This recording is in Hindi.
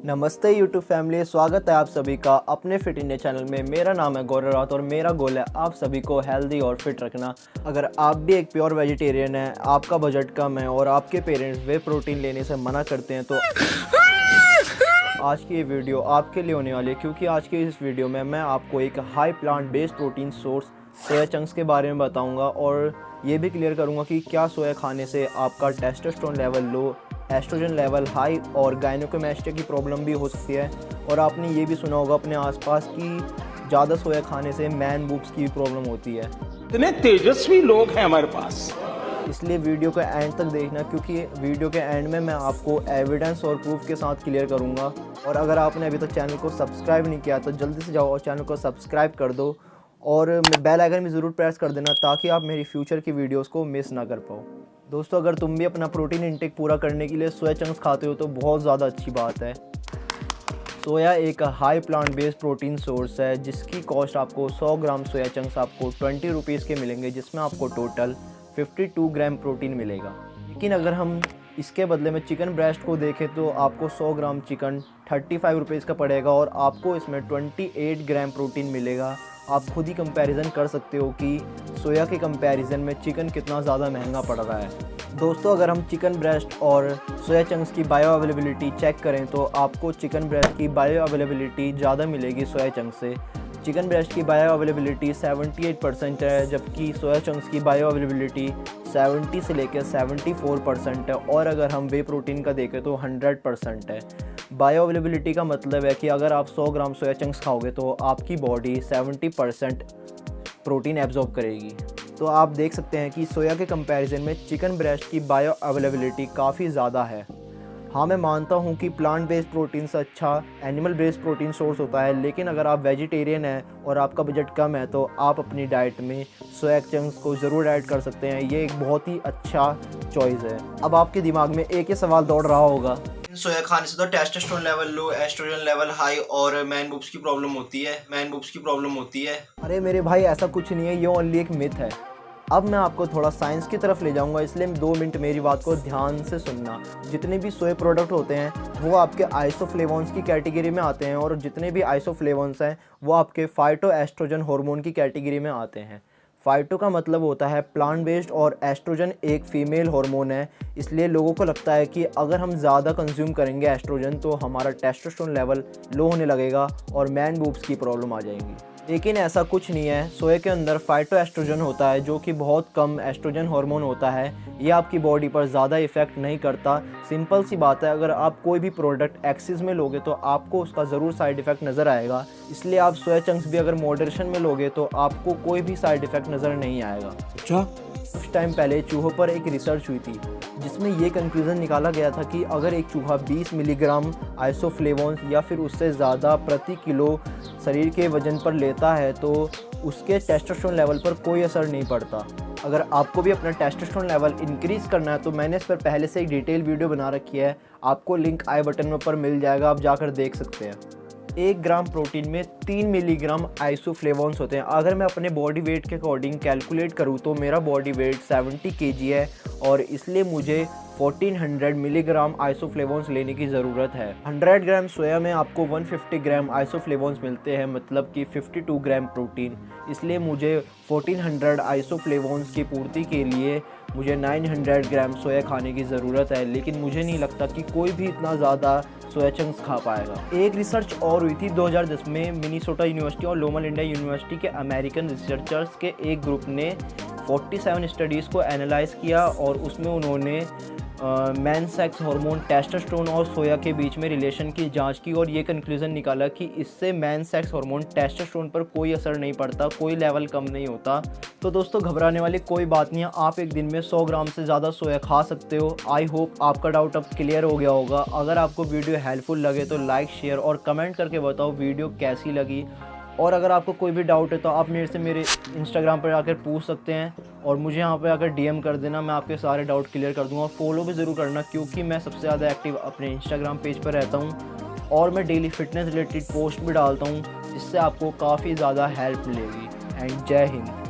नमस्ते यूट्यूब फैमिली, स्वागत है आप सभी का अपने फिट इंडिया चैनल में। मेरा नाम है गौरव रात और मेरा गोल है आप सभी को हेल्दी और फिट रखना। अगर आप भी एक प्योर वेजिटेरियन हैं, आपका बजट कम है और आपके पेरेंट्स वे प्रोटीन लेने से मना करते हैं तो आज की ये वीडियो आपके लिए होने वाली है, क्योंकि आज की इस वीडियो में मैं आपको एक high plant based protein source soya chunks के बारे में बताऊंगा और ये भी क्लियर करूंगा कि क्या सोया खाने से आपका testosterone level low, oestrogen level high और gynecomastia की प्रॉब्लम भी हो सकती है। और आपने ये भी सुना होगा अपने आसपास कि ज़्यादा सोया खाने से मैन बूब्स की प्रॉब्लम होती है। इतने तेजस्वी लोग हैं हमारे पास, इसलिए वीडियो को एंड तक देखना, क्योंकि वीडियो के एंड में मैं आपको एविडेंस और प्रूफ के साथ क्लियर करूँगा। और अगर आपने अभी तक चैनल को सब्सक्राइब नहीं किया तो जल्दी से जाओ और चैनल को सब्सक्राइब कर दो और बेल आइकन भी ज़रूर प्रेस कर देना ताकि आप मेरी फ्यूचर की वीडियोस को मिस ना कर पाओ। दोस्तों, अगर तुम भी अपना प्रोटीन इंटेक पूरा करने के लिए सोया चंक्स खाते हो तो बहुत ज़्यादा अच्छी बात है। सोया एक high plant based protein source है जिसकी कॉस्ट आपको 100 ग्राम सोया चंक्स आपको 20 रुपीज़ के मिलेंगे, जिसमें आपको टोटल 52 ग्राम प्रोटीन मिलेगा। लेकिन अगर हम इसके बदले में चिकन ब्रेस्ट को देखें तो आपको 100 ग्राम चिकन 35 रुपीज़ का पड़ेगा और आपको इसमें 28 ग्राम प्रोटीन मिलेगा। आप खुद ही कंपैरिजन कर सकते हो कि सोया के कंपैरिजन में चिकन कितना ज़्यादा महंगा पड़ रहा है। दोस्तों, अगर हम चिकन ब्रेस्ट और सोया चंक्स की बायो अवेलेबिलिटी चेक करें तो आपको चिकन ब्रेस्ट की बायो अवेलेबिलिटी ज़्यादा मिलेगी सोया चंक से। चिकन ब्रेस्ट की बायो अवेलेबिलिटी 78% है, जबकि सोया चंक्स की बायो अवेलेबिलिटी 70 से लेकर 74% है। और अगर हम वे प्रोटीन का देखें तो 100% है। बायो अवेलेबिलिटी का मतलब है कि अगर आप 100 ग्राम सोया चंक्स खाओगे तो आपकी बॉडी 70% प्रोटीन एब्जॉर्ब करेगी। तो आप देख सकते हैं कि सोया के कंपैरिजन में चिकन ब्रेस्ट की बायो अवेलेबिलिटी काफ़ी ज़्यादा है। हाँ, मैं मानता हूँ कि प्लांट बेस्ड प्रोटीन से अच्छा एनिमल बेस्ड प्रोटीन सोर्स होता है, लेकिन अगर आप वेजिटेरियन हैं और आपका बजट कम है तो आप अपनी डाइट में सोया चंक्स को ज़रूर ऐड कर सकते हैं। ये एक बहुत ही अच्छा चॉइस है। अब आपके दिमाग में एक ही सवाल दौड़ रहा होगा, सोया खाने से तो testosterone level low, oestrogen level high और मैन बूब्स की प्रॉब्लम होती है। अरे मेरे भाई, ऐसा कुछ नहीं है, ये ओनली एक मिथ है। अब मैं आपको थोड़ा साइंस की तरफ ले जाऊंगा, इसलिए 2 मिनट मेरी बात को ध्यान से सुनना। जितने भी सोया प्रोडक्ट होते हैं वो आपके आइसोफ्लेवोन्स की कैटेगरी में आते हैं और जितने भी आइसोफ्लेवोन्स हैं वो आपके फाइटोएस्ट्रोजन हार्मोन की कैटेगरी में आते हैं। फाइटो का मतलब होता है प्लांट बेस्ड और एस्ट्रोजन एक फीमेल हार्मोन है। इसलिए लोगों को लगता है कि अगर हम ज़्यादा कंज्यूम करेंगे एस्ट्रोजन तो हमारा टेस्टोस्टेरोन लेवल लो होने लगेगा और मैन बूब्स की प्रॉब्लम आ जाएंगी। लेकिन ऐसा कुछ नहीं है। सोया के अंदर फाइटोएस्ट्रोजन होता है जो कि बहुत कम एस्ट्रोजन हार्मोन होता है। ये आपकी बॉडी पर ज़्यादा इफेक्ट नहीं करता। सिंपल सी बात है, अगर आप कोई भी प्रोडक्ट एक्सेस में लोगे तो आपको उसका ज़रूर साइड इफ़ेक्ट नज़र आएगा। इसलिए आप सोया चंक्स भी अगर मॉडरेशन में लोगे तो आपको कोई भी साइड इफ़ेक्ट नज़र नहीं आएगा। अच्छा, कुछ टाइम पहले चूहों पर एक रिसर्च हुई थी जिसमें ये कंक्लूज़न निकाला गया था कि अगर एक चूहा 20 मिलीग्राम आइसोफ्लेवोन्स या फिर उससे ज़्यादा प्रति किलो शरीर के वजन पर लेता है तो उसके टेस्टोस्टेरोन लेवल पर कोई असर नहीं पड़ता। अगर आपको भी अपना टेस्टोस्टेरोन लेवल इंक्रीज़ करना है तो मैंने इस पर पहले से एक डिटेल वीडियो बना रखी है, आपको लिंक आई बटन में ऊपर मिल जाएगा, आप जाकर देख सकते हैं। 1 ग्राम प्रोटीन में 3 मिलीग्राम आइसोफ्लेवोन्स होते हैं। अगर मैं अपने बॉडी वेट के अकॉर्डिंग कैलकुलेट करूँ तो मेरा बॉडी वेट 70 kg है और इसलिए मुझे 1400 मिलीग्राम आइसोफ्लेवोन्स लेने की ज़रूरत है। 100 ग्राम सोया में आपको 150 ग्राम आइसोफ्लेवोन्स मिलते हैं, मतलब कि 52 ग्राम प्रोटीन। इसलिए मुझे 1400 आइसोफ्लेवोन्स की पूर्ति के लिए मुझे 900 ग्राम सोया खाने की ज़रूरत है। लेकिन मुझे नहीं लगता कि कोई भी इतना ज़्यादा सोया चंक्स खा पाएगा। एक रिसर्च और हुई थी 2010 में मिनीसोटा यूनिवर्सिटी और लोमा यूनिवर्सिटी के अमेरिकन रिसर्चर्स के एक ग्रुप ने 47 स्टडीज़ को एनालाइज किया और उसमें उन्होंने मैन सेक्स हार्मोन टेस्टोस्टेरोन और सोया के बीच में रिलेशन की जांच की और ये कंक्लूजन निकाला कि इससे मैन सेक्स हार्मोन टेस्टोस्टेरोन पर कोई असर नहीं पड़ता, कोई लेवल कम नहीं होता। तो दोस्तों, घबराने वाली कोई बात नहीं है, आप एक दिन में 100 ग्राम से ज़्यादा सोया खा सकते हो। आई होप आपका डाउट अब क्लियर हो गया होगा। अगर आपको वीडियो हेल्पफुल लगे तो लाइक, शेयर और कमेंट करके बताओ वीडियो कैसी लगी। और अगर आपको कोई भी डाउट है तो आप मेरे इंस्टाग्राम पर आकर पूछ सकते हैं और मुझे यहाँ पे आकर डीएम कर देना, मैं आपके सारे डाउट क्लियर कर दूँगा। फॉलो भी ज़रूर करना क्योंकि मैं सबसे ज़्यादा एक्टिव अपने इंस्टाग्राम पेज पर रहता हूँ और मैं डेली फिटनेस रिलेटेड पोस्ट भी डालता हूँ जिससे आपको काफ़ी ज़्यादा हेल्प मिलेगी। एंड जय हिंद।